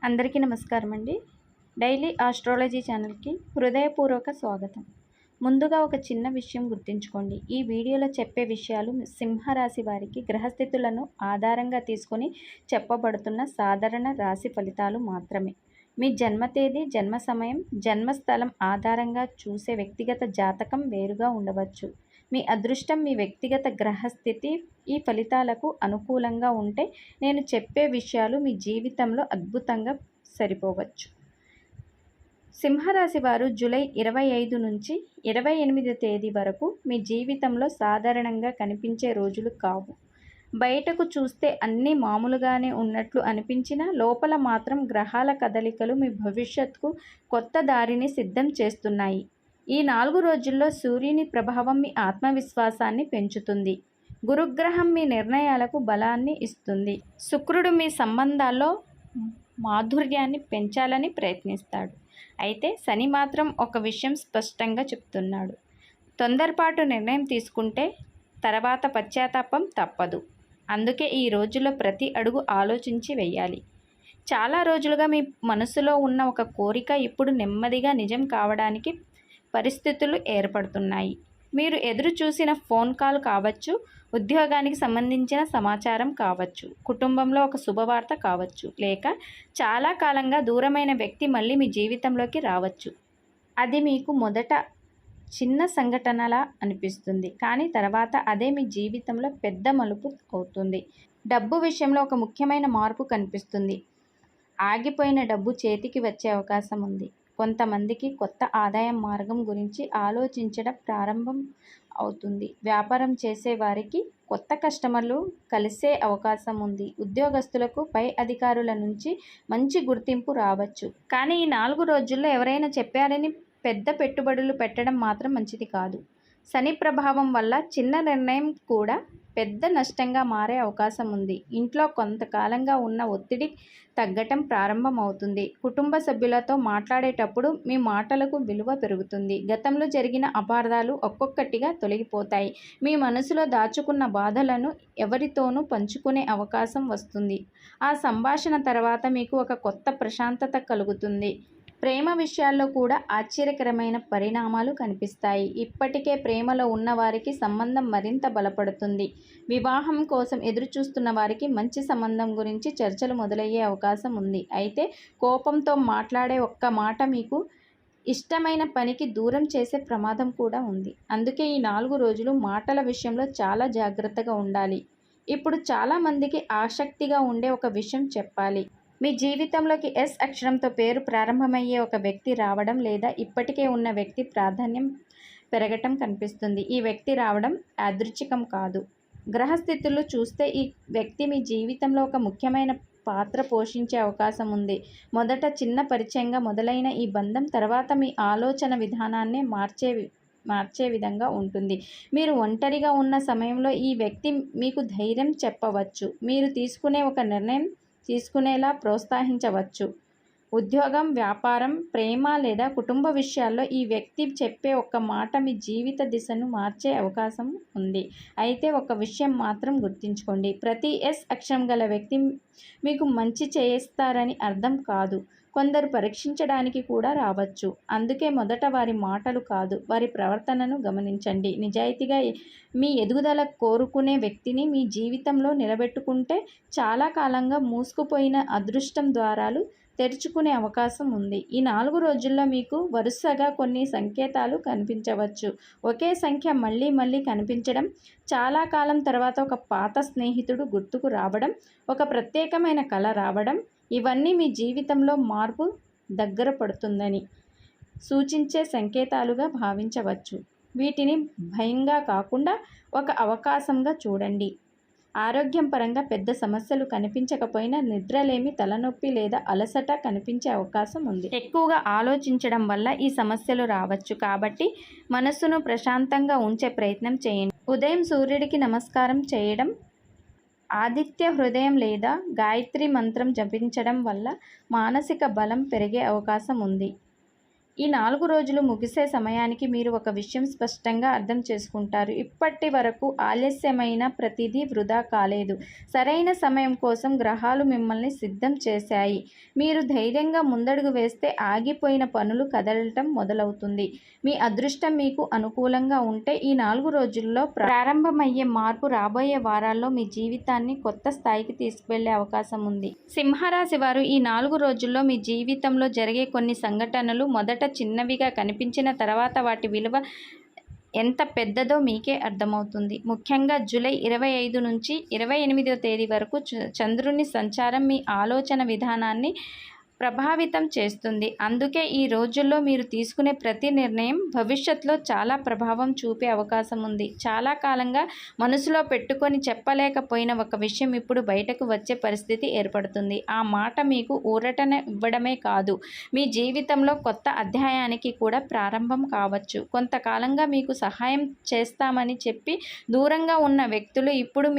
అందరికీ నమస్కారం అండి. డైలీ ఆస్ట్రాలజీ ఛానల్కి హృదయపూర్వక స్వాగతం. ముందుగా ఒక చిన్న విషయం గుర్తుంచుకోండి. ఈ వీడియోలో చెప్పే విషయాలు సింహరాశి వారికి గ్రహస్థితులను ఆధారంగా తీసుకొని చెప్పబడుతున్న సాధారణ రాశి ఫలితాలు మాత్రమే. మీ జన్మ తేదీ, జన్మ సమయం, జన్మస్థలం ఆధారంగా చూసే వ్యక్తిగత జాతకం వేరుగా ఉండవచ్చు. మీ అదృష్టం, మీ వ్యక్తిగత గ్రహస్థితి ఈ ఫలితాలకు అనుకూలంగా ఉంటే నేను చెప్పే విషయాలు మీ జీవితంలో అద్భుతంగా సరిపోవచ్చు. సింహరాశి వారు జూలై 25 నుంచి 28 తేదీ వరకు మీ జీవితంలో సాధారణంగా కనిపించే రోజులు కావు. బయటకు చూస్తే అన్నీ మామూలుగానే ఉన్నట్లు అనిపించినా లోపల మాత్రం గ్రహాల కదలికలు మీ భవిష్యత్తుకు కొత్త దారిని సిద్ధం చేస్తున్నాయి. ఈ 4 రోజుల్లో సూర్యుని ప్రభావం మీ ఆత్మవిశ్వాసాన్ని పెంచుతుంది. గురుగ్రహం మీ నిర్ణయాలకు బలాన్ని ఇస్తుంది. శుక్రుడు మీ సంబంధాల్లో మాధుర్యాన్ని పెంచాలని ప్రయత్నిస్తాడు. అయితే శని మాత్రం ఒక విషయం స్పష్టంగా చెప్తున్నాడు. తొందరపాటు నిర్ణయం తీసుకుంటే తర్వాత పశ్చాత్తాపం తప్పదు. అందుకే ఈ రోజుల్లో ప్రతి అడుగు ఆలోచించి వెయ్యాలి. చాలా రోజులుగా మీ మనసులో ఉన్న ఒక కోరిక ఇప్పుడు నెమ్మదిగా నిజం కావడానికి పరిస్థితులు ఏర్పడుతున్నాయి. మీరు ఎదురు చూసిన ఫోన్ కాల్ కావచ్చు, ఉద్యోగానికి సంబంధించిన సమాచారం కావచ్చు, కుటుంబంలో ఒక శుభవార్త కావచ్చు, లేక చాలా కాలంగా దూరమైన వ్యక్తి మళ్ళీ మీ జీవితంలోకి రావచ్చు. అది మీకు మొదట చిన్న సంఘటనలా అనిపిస్తుంది, కానీ తర్వాత అదే మీ జీవితంలో పెద్ద మలుపు అవుతుంది. డబ్బు విషయంలో ఒక ముఖ్యమైన మార్పు కనిపిస్తుంది. ఆగిపోయిన డబ్బు చేతికి వచ్చే అవకాశం ఉంది. కొంతమందికి కొత్త ఆదాయం మార్గం గురించి ఆలోచించడం ప్రారంభం అవుతుంది. వ్యాపారం చేసే వారికి కొత్త కస్టమర్లు కలిసే అవకాశం ఉంది. ఉద్యోగస్తులకు పై అధికారుల నుంచి మంచి గుర్తింపు రావచ్చు. కానీ ఈ 4 రోజుల్లో ఎవరైనా చెప్పారని పెద్ద పెట్టుబడులు పెట్టడం మాత్రం మంచిది కాదు. శని ప్రభావం వల్ల చిన్న నిర్ణయం కూడా పెద్ద నష్టంగా మారే అవకాశం ఉంది. ఇంట్లో కొంతకాలంగా ఉన్న ఒత్తిడి తగ్గటం ప్రారంభమవుతుంది. కుటుంబ సభ్యులతో మాట్లాడేటప్పుడు మీ మాటలకు విలువ పెరుగుతుంది. గతంలో జరిగిన అపార్థాలు ఒక్కొక్కటిగా తొలగిపోతాయి. మీ మనసులో దాచుకున్న బాధలను ఎవరితోనూ పంచుకునే అవకాశం వస్తుంది. ఆ సంభాషణ తర్వాత మీకు ఒక కొత్త ప్రశాంతత కలుగుతుంది. ప్రేమ విషయాల్లో కూడా ఆశ్చర్యకరమైన పరిణామాలు కనిపిస్తాయి. ఇప్పటికే ప్రేమలో ఉన్నవారికి సంబంధం మరింత బలపడుతుంది. వివాహం కోసం ఎదురుచూస్తున్న వారికి మంచి సంబంధం గురించి చర్చలు మొదలయ్యే అవకాశం ఉంది. అయితే కోపంతో మాట్లాడే ఒక్క మాట మీకు ఇష్టమైన పనికి దూరం చేసే ప్రమాదం కూడా ఉంది. అందుకే ఈ 4 రోజులు మాటల విషయంలో చాలా జాగ్రత్తగా ఉండాలి. ఇప్పుడు చాలామందికి ఆసక్తిగా ఉండే ఒక విషయం చెప్పాలి. మీ జీవితంలోకి ఎస్ అక్షరంతో పేరు ప్రారంభమయ్యే ఒక వ్యక్తి రావడం, లేదా ఇప్పటికే ఉన్న వ్యక్తి ప్రాధాన్యం పెరగటం కనిపిస్తుంది. ఈ వ్యక్తి రావడం యాదృచ్ఛికం కాదు. గ్రహస్థితులు చూస్తే ఈ వ్యక్తి మీ జీవితంలో ఒక ముఖ్యమైన పాత్ర పోషించే అవకాశం ఉంది. మొదట చిన్న పరిచయంగా మొదలైన ఈ బంధం తర్వాత మీ ఆలోచన విధానాన్నే మార్చే విధంగా ఉంటుంది. మీరు ఒంటరిగా ఉన్న సమయంలో ఈ వ్యక్తి మీకు ధైర్యం చెప్పవచ్చు. మీరు తీసుకునే ఒక నిర్ణయం తీసుకునేలా ప్రోత్సహించవచ్చు. ఉద్యోగం, వ్యాపారం, ప్రేమ లేదా కుటుంబ విషయాల్లో ఈ వ్యక్తి చెప్పే ఒక్క మాట మీ జీవిత దిశను మార్చే అవకాశం ఉంది. అయితే ఒక విషయం మాత్రం గుర్తుంచుకోండి. ప్రతి ఎస్ అక్షరం గల వ్యక్తి మీకు మంచి చేస్తారని అర్థం కాదు. కొందరు పరీక్షించడానికి కూడా రావచ్చు. అందుకే మొదట వారి మాటలు కాదు, వారి ప్రవర్తనను గమనించండి. నిజాయితీగా మీ ఎదుగుదల కోరుకునే వ్యక్తిని మీ జీవితంలో నిలబెట్టుకుంటే చాలా కాలంగా మూసుకుపోయిన అదృష్టం ద్వారాలు తెరుచుకునే అవకాశం ఉంది. ఈ 4 రోజుల్లో మీకు వరుసగా కొన్ని సంకేతాలు కనిపించవచ్చు. ఒకే సంఖ్య మళ్ళీ మళ్ళీ కనిపించడం, చాలా కాలం తర్వాత ఒక పాత స్నేహితుడు గుర్తుకు రావడం, ఒక ప్రత్యేకమైన కళ రావడం, ఇవన్నీ మీ జీవితంలో మార్పు దగ్గర పడుతుందని సూచించే సంకేతాలుగా భావించవచ్చు. వీటిని భయంగా కాకుండా ఒక అవకాశంగా చూడండి. ఆరోగ్యం పరంగా పెద్ద సమస్యలు కనిపించకపోయినా నిద్రలేమి, తలనొప్పి లేదా అలసట కనిపించే అవకాశం ఉంది. ఎక్కువగా ఆలోచించడం వల్ల ఈ సమస్యలు రావచ్చు. కాబట్టి మనస్సును ప్రశాంతంగా ఉంచే ప్రయత్నం చేయండి. ఉదయం సూర్యుడికి నమస్కారం చేయడం, ఆదిత్య హృదయం లేదా గాయత్రి మంత్రం జపించడం వల్ల మానసిక బలం పెరిగే అవకాశం ఉంది. ఈ 4 రోజులు ముగిసే సమయానికి మీరు ఒక విషయం స్పష్టంగా అర్థం చేసుకుంటారు. ఇప్పటి వరకు ఆలస్యమైన ప్రతిదీ వృధా కాలేదు. సరైన సమయం కోసం గ్రహాలు మిమ్మల్ని సిద్ధం చేశాయి. మీరు ధైర్యంగా ముందడుగు వేస్తే ఆగిపోయిన పనులు కదలటం మొదలవుతుంది. మీ అదృష్టం మీకు అనుకూలంగా ఉంటే ఈ 4 రోజుల్లో ప్రారంభమయ్యే మార్పు రాబోయే వారాల్లో మీ జీవితాన్ని కొత్త స్థాయికి తీసుకువెళ్లే అవకాశం ఉంది. సింహరాశి వారు ఈ 4 రోజుల్లో మీ జీవితంలో జరిగే కొన్ని సంఘటనలు మొదట చిన్నవిగా కనిపించిన తర్వాత వాటి విలువ ఎంత పెద్దదో మీకే అర్థమవుతుంది. ముఖ్యంగా జూలై 25 నుంచి 28వ తేదీ వరకు చంద్రుని సంచారం మీ ఆలోచన విధానాన్ని ప్రభావితం చేస్తుంది. అందుకే ఈ రోజుల్లో మీరు తీసుకునే ప్రతి నిర్ణయం భవిష్యత్తులో చాలా ప్రభావం చూపే అవకాశం ఉంది. చాలా కాలంగా మనసులో పెట్టుకొని చెప్పలేకపోయిన ఒక విషయం ఇప్పుడు బయటకు వచ్చే పరిస్థితి ఏర్పడుతుంది. ఆ మాట మీకు ఊరటన ఇవ్వడమే కాదు, మీ జీవితంలో కొత్త అధ్యాయానికి కూడా ప్రారంభం కావచ్చు. కొంతకాలంగా మీకు సహాయం చేస్తామని చెప్పి దూరంగా ఉన్న వ్యక్తులు ఇప్పుడు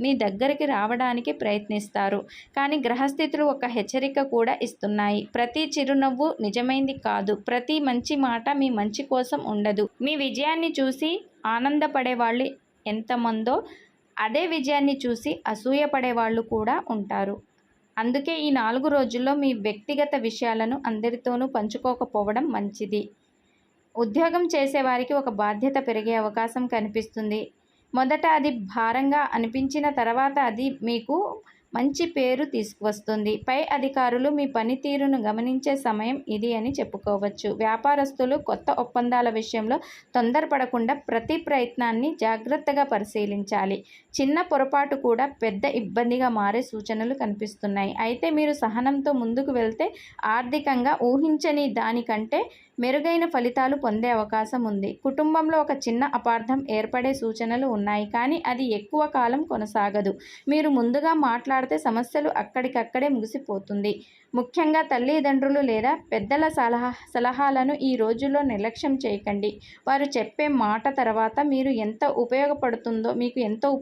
మీ దగ్గరికి రావడానికి ప్రయత్నిస్తారు. కానీ గ్రహస్థితులు ఒక హెచ్చరిక కూడా ఇస్తున్నాయి. ప్రతి చిరునవ్వు నిజమైంది కాదు. ప్రతి మంచి మాట మీ మంచి కోసం ఉండదు. మీ విజయాన్ని చూసి ఆనందపడేవాళ్ళు ఎంతమందో అదే విజయాన్ని చూసి అసూయపడేవాళ్ళు కూడా ఉంటారు. అందుకే ఈ 4 రోజుల్లో మీ వ్యక్తిగత విషయాలను అందరితోనూ పంచుకోకపోవడం మంచిది. ఉద్యోగం చేసేవారికి ఒక బాధ్యత పెరిగే అవకాశం కనిపిస్తుంది. మొదట అది భారంగా అనిపించిన తర్వాత అది మీకు మంచి పేరు తీసుకువస్తుంది. పై అధికారులు మీ పనితీరును గమనించే సమయం ఇది అని చెప్పుకోవచ్చు. వ్యాపారస్తులు కొత్త ఒప్పందాల విషయంలో తొందరపడకుండా ప్రతి ప్రయత్నాన్ని జాగ్రత్తగా పరిశీలించాలి. చిన్న పొరపాటు కూడా పెద్ద ఇబ్బందిగా మారే సూచనలు కనిపిస్తున్నాయి. అయితే మీరు సహనంతో ముందుకు వెళ్తే ఆర్థికంగా ఊహించని దానికంటే మెరుగైన ఫలితాలు పొందే అవకాశం ఉంది. కుటుంబంలో ఒక చిన్న అపార్థం ఏర్పడే సూచనలు ఉన్నాయి, కానీ అది ఎక్కువ కాలం కొనసాగదు. మీరు ముందుగా మాట్లాడితే సమస్యలు అక్కడికక్కడే ముగిసిపోతుంది. ముఖ్యంగా తల్లిదండ్రులు లేదా పెద్దల సలహాలను ఈ రోజుల్లో నిర్లక్ష్యం చేయకండి. వారు చెప్పే మాట తర్వాత మీకు ఎంత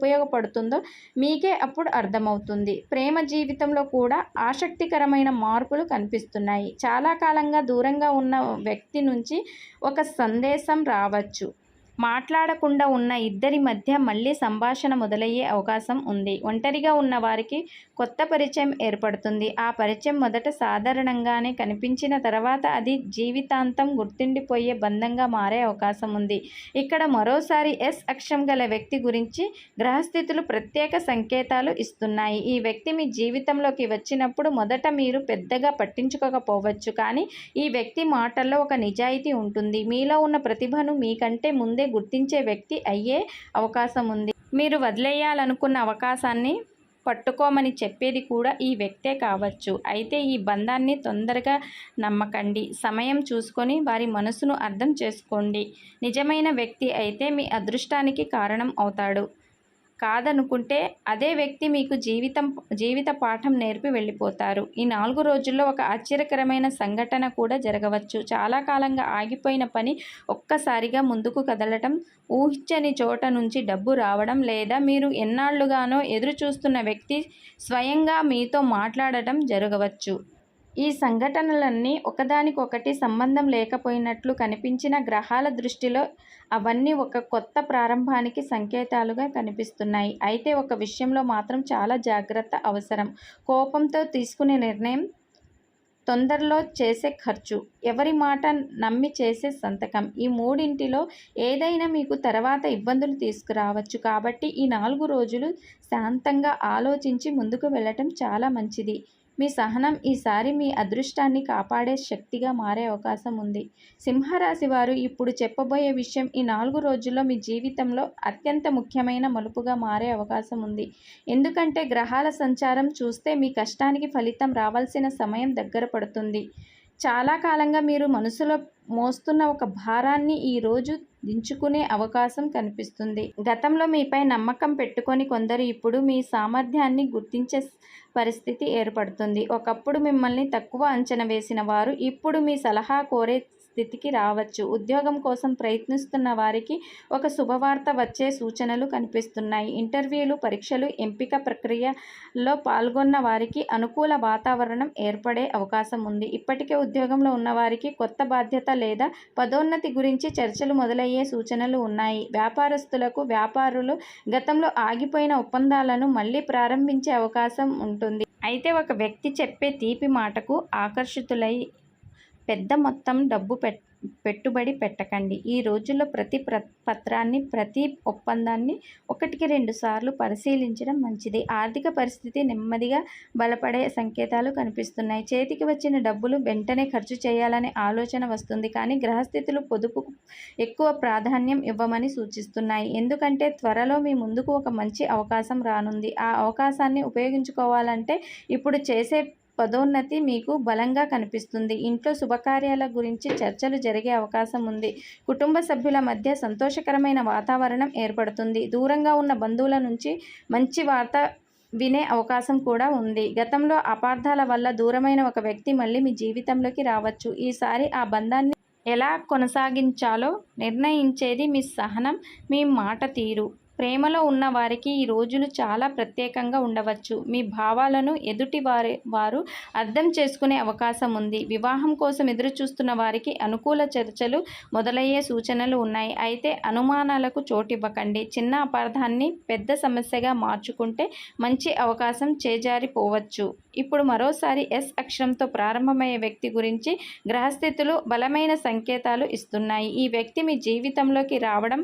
ఉపయోగపడుతుందో మీకే అప్పుడు అర్థమవుతుంది. ప్రేమ జీవితంలో కూడా ఆసక్తికరమైన మార్పులు కనిపిస్తున్నాయి. చాలా కాలంగా దూరంగా ఉన్న వ్యక్తి నుంచి ఒక సందేశం రావచ్చు. మాట్లాడకుండా ఉన్న ఇద్దరి మధ్య మళ్ళీ సంభాషణ మొదలయ్యే అవకాశం ఉంది. ఒంటరిగా ఉన్న వారికి కొత్త పరిచయం ఏర్పడుతుంది. ఆ పరిచయం మొదట సాధారణంగానే కనిపించిన తర్వాత అది జీవితాంతం గుర్తుండిపోయే బంధంగా మారే అవకాశం ఉంది. ఇక్కడ మరోసారి ఎస్ అక్షరం గల వ్యక్తి గురించి గ్రహస్థితులు ప్రత్యేక సంకేతాలు ఇస్తున్నాయి. ఈ వ్యక్తి మీ జీవితంలోకి వచ్చినప్పుడు మొదట మీరు పెద్దగా పట్టించుకోకపోవచ్చు, కానీ ఈ వ్యక్తి మాటల్లో ఒక నిజాయితీ ఉంటుంది. మీలో ఉన్న ప్రతిభను మీకంటే ముందే గుర్తించే వ్యక్తి అయ్యే అవకాశం ఉంది. మీరు వదిలేయాలనుకున్న అవకాశాన్ని పట్టుకోమని చెప్పేది కూడా ఈ వ్యక్తే కావచ్చు. అయితే ఈ బంధాన్ని తొందరగా నమ్మకండి. సమయం చూసుకొని వారి మనసును అర్థం చేసుకోండి. నిజమైన వ్యక్తి అయితే మీ అదృష్టానికి కారణం అవుతాడు. కాదనుకుంటే అదే వ్యక్తి మీకు జీవిత పాఠం నేర్పి వెళ్ళిపోతారు. ఈ 4 రోజుల్లో ఒక ఆశ్చర్యకరమైన సంఘటన కూడా జరగవచ్చు. చాలా కాలంగా ఆగిపోయిన పని ఒక్కసారిగా ముందుకు కదలటం, ఊహించని చోట నుంచి డబ్బు రావడం, లేదా మీరు ఎన్నాళ్లుగానో ఎదురు చూస్తున్న వ్యక్తి స్వయంగా మీతో మాట్లాడటం జరగవచ్చు. ఈ సంఘటనలన్నీ ఒకదానికొకటి సంబంధం లేకపోయినట్లు కనిపించిన గ్రహాల దృష్టిలో అవన్నీ ఒక కొత్త ప్రారంభానికి సంకేతాలుగా కనిపిస్తున్నాయి. అయితే ఒక విషయంలో మాత్రం చాలా జాగ్రత్త అవసరం. కోపంతో తీసుకునే నిర్ణయం, తొందరలో చేసే ఖర్చు, ఎవరి మాట నమ్మి చేసే సంతకం, ఈ మూడింటిలో ఏదైనా మీకు తర్వాత ఇబ్బందులు తీసుకురావచ్చు. కాబట్టి ఈ 4 రోజులు శాంతంగా ఆలోచించి ముందుకు వెళ్ళటం చాలా మంచిది. మీ సహనం ఈసారి మీ అదృష్టాన్ని కాపాడే శక్తిగా మారే అవకాశం ఉంది. సింహరాశి వారు ఇప్పుడు చెప్పబోయే విషయం ఈ 4 రోజుల్లో మీ జీవితంలో అత్యంత ముఖ్యమైన మలుపుగా మారే అవకాశం ఉంది. ఎందుకంటే గ్రహాల సంచారం చూస్తే మీ కష్టానికి ఫలితం రావాల్సిన సమయం దగ్గర పడుతుంది. చాలా కాలంగా మీరు మనసులో మోస్తున్న ఒక భారాన్ని ఈరోజు దించుకునే అవకాశం కనిపిస్తుంది. గతంలో మీపై నమ్మకం పెట్టుకొని కొందరు ఇప్పుడు మీ సామర్థ్యాన్ని గుర్తించే పరిస్థితి ఏర్పడుతుంది. ఒకప్పుడు మిమ్మల్ని తక్కువ అంచనా వేసిన వారు ఇప్పుడు మీ సలహా కోరే స్థితికి రావచ్చు. ఉద్యోగం కోసం ప్రయత్నిస్తున్న వారికి ఒక శుభవార్త వచ్చే సూచనలు కనిపిస్తున్నాయి. ఇంటర్వ్యూలు, పరీక్షలు, ఎంపిక ప్రక్రియలో పాల్గొన్న వారికి అనుకూల వాతావరణం ఏర్పడే అవకాశం ఉంది. ఇప్పటికే ఉద్యోగంలో ఉన్నవారికి కొత్త బాధ్యత లేదా పదోన్నతి గురించి చర్చలు మొదలయ్యే సూచనలు ఉన్నాయి. వ్యాపారులు గతంలో ఆగిపోయిన ఒప్పందాలను మళ్లీ ప్రారంభించే అవకాశం ఉంటుంది. అయితే ఒక వ్యక్తి చెప్పే తీపి మాటకు ఆకర్షితులై పెద్ద మొత్తం డబ్బు పెట్టుబడి పెట్టకండి. ఈ రోజుల్లో ప్రతి పత్రాన్ని, ప్రతి ఒప్పందాన్ని 1-2 సార్లు పరిశీలించడం మంచిది. ఆర్థిక పరిస్థితి నెమ్మదిగా బలపడే సంకేతాలు కనిపిస్తున్నాయి. చేతికి వచ్చిన డబ్బులు వెంటనే ఖర్చు చేయాలనే ఆలోచన వస్తుంది. కానీ గ్రహస్థితులు పొదుపుకు ఎక్కువ ప్రాధాన్యం ఇవ్వమని సూచిస్తున్నాయి. ఎందుకంటే త్వరలో మీ ముందుకు ఒక మంచి అవకాశం రానుంది. ఆ అవకాశాన్ని ఉపయోగించుకోవాలంటే ఇప్పుడు చేసే పదోన్నతి మీకు బలంగా కనిపిస్తుంది. ఇంట్లో శుభకార్యాల గురించి చర్చలు జరిగే అవకాశం ఉంది. కుటుంబ సభ్యుల మధ్య సంతోషకరమైన వాతావరణం ఏర్పడుతుంది. దూరంగా ఉన్న బంధువుల నుంచి మంచి వార్త వినే అవకాశం కూడా ఉంది. గతంలో అపార్థాల వల్ల దూరమైన ఒక వ్యక్తి మళ్ళీ మీ జీవితంలోకి రావచ్చు. ఈసారి ఆ బంధాన్ని ఎలా కొనసాగించాలో నిర్ణయించేది మీ సహనం, మీ మాట తీరు. ప్రేమలో ఉన్న వారికి ఈ రోజులు చాలా ప్రత్యేకంగా ఉండవచ్చు. మీ భావాలను ఎదుటి వారు అర్థం చేసుకునే అవకాశం ఉంది. వివాహం కోసం ఎదురుచూస్తున్న వారికి అనుకూల చర్చలు మొదలయ్యే సూచనలు ఉన్నాయి. అయితే అనుమానాలకు చోటివ్వకండి. చిన్న అపార్థాన్ని పెద్ద సమస్యగా మార్చుకుంటే మంచి అవకాశం చేజారిపోవచ్చు. ఇప్పుడు మరోసారి ఎస్ అక్షరంతో ప్రారంభమయ్యే వ్యక్తి గురించి గ్రహస్థితులు బలమైన సంకేతాలు ఇస్తున్నాయి. ఈ వ్యక్తి మీ జీవితంలోకి రావడం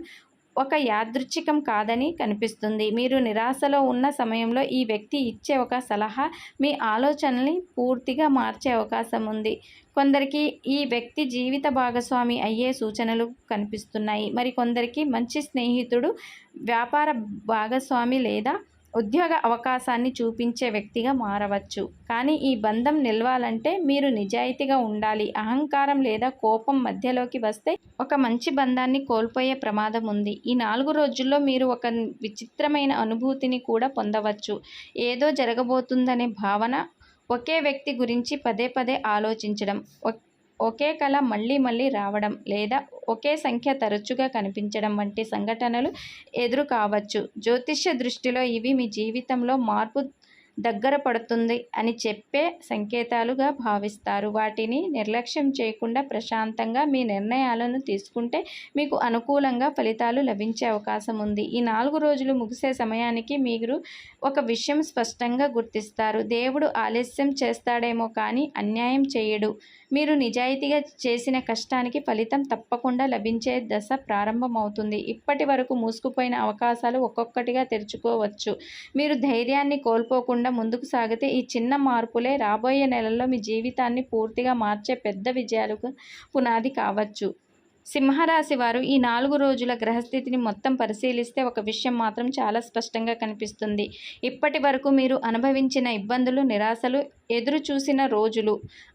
ఒక యాదృచ్ఛికం కాదని కనిపిస్తుంది. మీరు నిరాశలో ఉన్న సమయంలో ఈ వ్యక్తి ఇచ్చే ఒక సలహా మీ ఆలోచనల్ని పూర్తిగా మార్చే అవకాశం ఉంది. కొందరికి ఈ వ్యక్తి జీవిత భాగస్వామి అయ్యే సూచనలు కనిపిస్తున్నాయి. మరికొందరికి మంచి స్నేహితుడు, వ్యాపార భాగస్వామి లేదా ఉద్యోగ అవకాశాన్ని చూపించే వ్యక్తిగా మారవచ్చు. కానీ ఈ బంధం నిలవాలంటే మీరు నిజాయితీగా ఉండాలి. అహంకారం లేదా కోపం మధ్యలోకి వస్తే ఒక మంచి బంధాన్ని కోల్పోయే ప్రమాదం ఉంది. ఈ 4 రోజుల్లో మీరు ఒక విచిత్రమైన అనుభూతిని కూడా పొందవచ్చు. ఏదో జరగబోతుందనే భావన, ఒకే వ్యక్తి గురించి పదే ఆలోచించడం, ఒకే కళ మళ్ళీ రావడం లేదా ఒకే సంఖ్య తరచుగా కనిపించడం వంటి సంఘటనలు ఎదురు కావచ్చు. జ్యోతిష్య దృష్టిలో ఇవి మీ జీవితంలో మార్పు దగ్గర పడుతుంది అని చెప్పే సంకేతాలుగా భావిస్తారు. వాటిని నిర్లక్ష్యం చేయకుండా ప్రశాంతంగా మీ నిర్ణయాలను తీసుకుంటే మీకు అనుకూలంగా ఫలితాలు లభించే అవకాశం ఉంది. ఈ 4 రోజులు ముగిసే సమయానికి మీరు ఒక విషయం స్పష్టంగా గుర్తిస్తారు. దేవుడు ఆలస్యం చేస్తాడేమో కానీ అన్యాయం చేయడు. మీరు నిజాయితీగా చేసిన కష్టానికి ఫలితం తప్పకుండా లభించే దశ ప్రారంభమవుతుంది. ఇప్పటి వరకు మూసుకుపోయిన అవకాశాలు ఒక్కొక్కటిగా తెరుచుకోవచ్చు. మీరు ధైర్యాన్ని కోల్పోకుండా ముందుకు సాగితే ఈ చిన్న మార్పులే రాబోయే నెలల్లో మీ జీవితాన్ని పూర్తిగా మార్చే పెద్ద విజయాలకు పునాది కావచ్చు. సింహరాశి వారు ఈ 4 రోజుల గ్రహస్థితిని మొత్తం పరిశీలిస్తే ఒక విషయం మాత్రం చాలా స్పష్టంగా కనిపిస్తుంది. ఇప్పటి వరకు మీరు అనుభవించిన ఇబ్బందులు, నిరాశలు, ఎదురు చూసిన రోజులు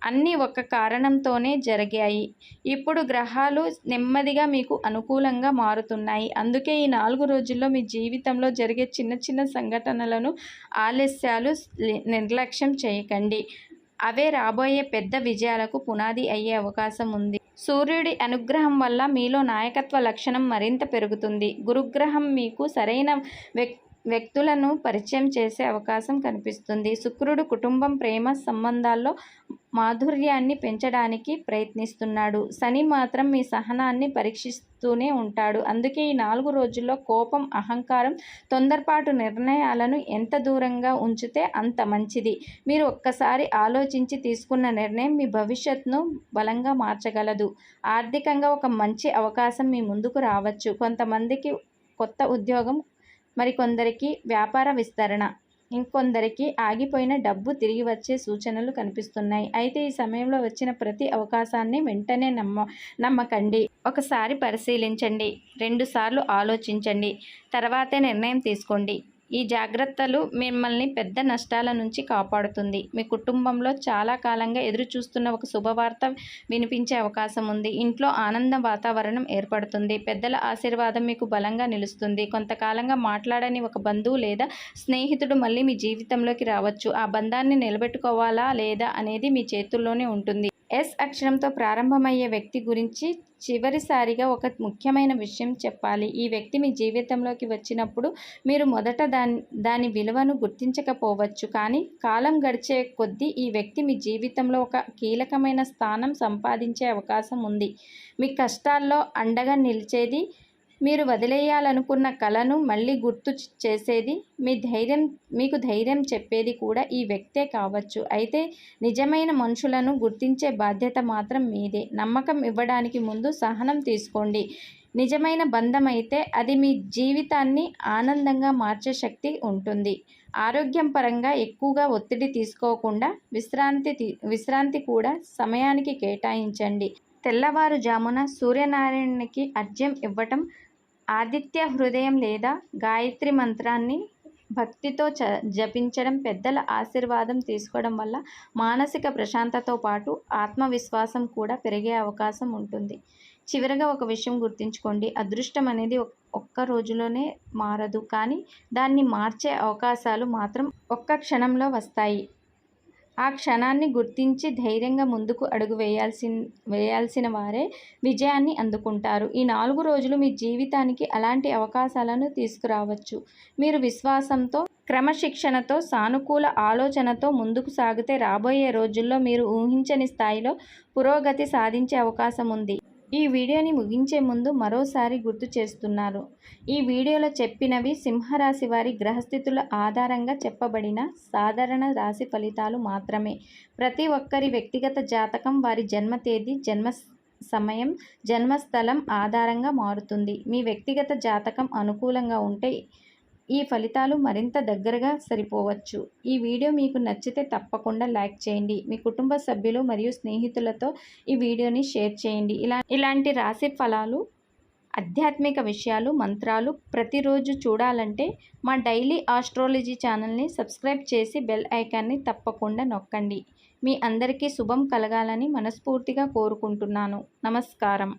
అన్నీ ఒక కారణంతోనే జరిగాయి. ఇప్పుడు గ్రహాలు నెమ్మదిగా మీకు అనుకూలంగా మారుతున్నాయి. అందుకే ఈ 4 రోజుల్లో మీ జీవితంలో జరిగే చిన్న సంఘటనలను, ఆలస్యాలు నిర్లక్ష్యం చేయకండి. అవే రాబోయే పెద్ద విజయాలకు పునాది అయ్యే అవకాశం ఉంది. సూర్యుడి అనుగ్రహం వల్ల మీలో నాయకత్వ లక్షణం మరింత పెరుగుతుంది. గురుగ్రహం మీకు సరైన వ్యక్తులను పరిచయం చేసే అవకాశం కనిపిస్తుంది. శుక్రుడు కుటుంబం, ప్రేమ సంబంధాల్లో మాధుర్యాన్ని పెంచడానికి ప్రయత్నిస్తున్నాడు. శని మాత్రం మీ సహనాన్ని పరీక్షిస్తూనే ఉంటాడు. అందుకే ఈ 4 రోజుల్లో కోపం, అహంకారం, తొందరపాటు నిర్ణయాలను ఎంత దూరంగా ఉంచితే అంత మంచిది. మీరు ఒక్కసారి ఆలోచించి తీసుకున్న నిర్ణయం మీ భవిష్యత్తును బలంగా మార్చగలదు. ఆర్థికంగా ఒక మంచి అవకాశం మీ ముందుకు రావచ్చు. కొంతమందికి కొత్త ఉద్యోగం, మరికొందరికి వ్యాపార విస్తరణ, ఇంకొందరికి ఆగిపోయిన డబ్బు తిరిగి వచ్చే సూచనలు కనిపిస్తున్నాయి. అయితే ఈ సమయంలో వచ్చిన ప్రతి అవకాశాన్ని వెంటనే నమ్మకండి. ఒకసారి పరిశీలించండి, 2 సార్లు ఆలోచించండి, తర్వాతే నిర్ణయం తీసుకోండి. ఈ జాగ్రత్తలు మిమ్మల్ని పెద్ద నష్టాల నుంచి కాపాడుతుంది. మీ కుటుంబంలో చాలా కాలంగా ఎదురు చూస్తున్న ఒక శుభవార్త వినిపించే అవకాశం ఉంది. ఇంట్లో ఆనంద వాతావరణం ఏర్పడుతుంది. పెద్దల ఆశీర్వాదం మీకు బలంగా నిలుస్తుంది. కొంతకాలంగా మాట్లాడని ఒక బంధువు లేదా స్నేహితుడు మళ్ళీ మీ జీవితంలోకి రావచ్చు. ఆ బంధాన్ని నిలబెట్టుకోవాలా లేదా అనేది మీ చేతుల్లోనే ఉంటుంది. ఎస్ అక్షరంతో ప్రారంభమయ్యే వ్యక్తి గురించి చివరిసారిగా ఒక ముఖ్యమైన విషయం చెప్పాలి. ఈ వ్యక్తి మీ జీవితంలోకి వచ్చినప్పుడు మీరు మొదట దాని విలువను గుర్తించకపోవచ్చు. కానీ కాలం గడిచే కొద్దీ ఈ వ్యక్తి మీ జీవితంలో ఒక కీలకమైన స్థానం సంపాదించే అవకాశం ఉంది. మీ కష్టాల్లో అండగా నిలిచేది, మీరు వదిలేయాలనుకున్న కలను మళ్ళీ గుర్తు చేసేది, మీకు ధైర్యం చెప్పేది కూడా ఈ వ్యక్తే కావచ్చు. అయితే నిజమైన మనుషులను గుర్తించే బాధ్యత మాత్రం మీదే. నమ్మకం ఇవ్వడానికి ముందు సహనం తీసుకోండి. నిజమైన బంధం అయితే అది మీ జీవితాన్ని ఆనందంగా మార్చే శక్తి ఉంటుంది. ఆరోగ్యం పరంగా ఎక్కువగా ఒత్తిడి తీసుకోకుండా విశ్రాంతి కూడా సమయానికి కేటాయించండి. తెల్లవారుజామున సూర్యనారాయణునికి అర్ఘ్యం ఇవ్వటం, ఆదిత్య హృదయం లేదా గాయత్రి మంత్రాన్ని భక్తితో జపించడం, పెద్దల ఆశీర్వాదం తీసుకోవడం వల్ల మానసిక ప్రశాంతతతో పాటు ఆత్మవిశ్వాసం కూడా పెరిగే అవకాశం ఉంటుంది. చివరగా ఒక విషయం గుర్తుంచుకోండి, అదృష్టం అనేది ఒక్క రోజులోనే మారదు, కానీ దాన్ని మార్చే అవకాశాలు మాత్రం ఒక్క క్షణంలో వస్తాయి. ఆ క్షణాన్ని గుర్తించి ధైర్యంగా ముందుకు అడుగు వేయాల్సిన వారే విజయాన్ని అందుకుంటారు. ఈ 4 రోజులు మీ జీవితానికి అలాంటి అవకాశాలను తీసుకురావచ్చు. మీరు విశ్వాసంతో, క్రమశిక్షణతో, సానుకూల ఆలోచనతో ముందుకు సాగితే రాబోయే రోజుల్లో మీరు ఊహించని స్థాయిలో పురోగతి సాధించే అవకాశం ఉంది. ఈ వీడియోని ముగించే ముందు మరోసారి గుర్తు చేస్తున్నాను, ఈ వీడియోలో చెప్పినవి సింహరాశి వారి గ్రహస్థితుల ఆధారంగా చెప్పబడిన సాధారణ రాశి ఫలితాలు మాత్రమే. ప్రతి ఒక్కరి వ్యక్తిగత జాతకం వారి జన్మ తేదీ, జన్మ సమయం, జన్మస్థలం ఆధారంగా మారుతుంది. మీ వ్యక్తిగత జాతకం అనుకూలంగా ఉంటే ఈ ఫలితాలు మరింత దగ్గరగా సరిపోవచ్చు. ఈ వీడియో మీకు నచ్చితే తప్పకుండా లైక్ చేయండి. మీ కుటుంబ సభ్యులు మరియు స్నేహితులతో ఈ వీడియోని షేర్ చేయండి. ఇలాంటి రాశి ఫలాలు, ఆధ్యాత్మిక విషయాలు, మంత్రాలు ప్రతిరోజు చూడాలంటే మా డైలీ ఆస్ట్రాలజీ ఛానల్ని సబ్స్క్రైబ్ చేసి బెల్ ఐకాన్ని తప్పకుండా నొక్కండి. మీ అందరికీ శుభం కలగాలని మనస్ఫూర్తిగా కోరుకుంటున్నాను. నమస్కారం.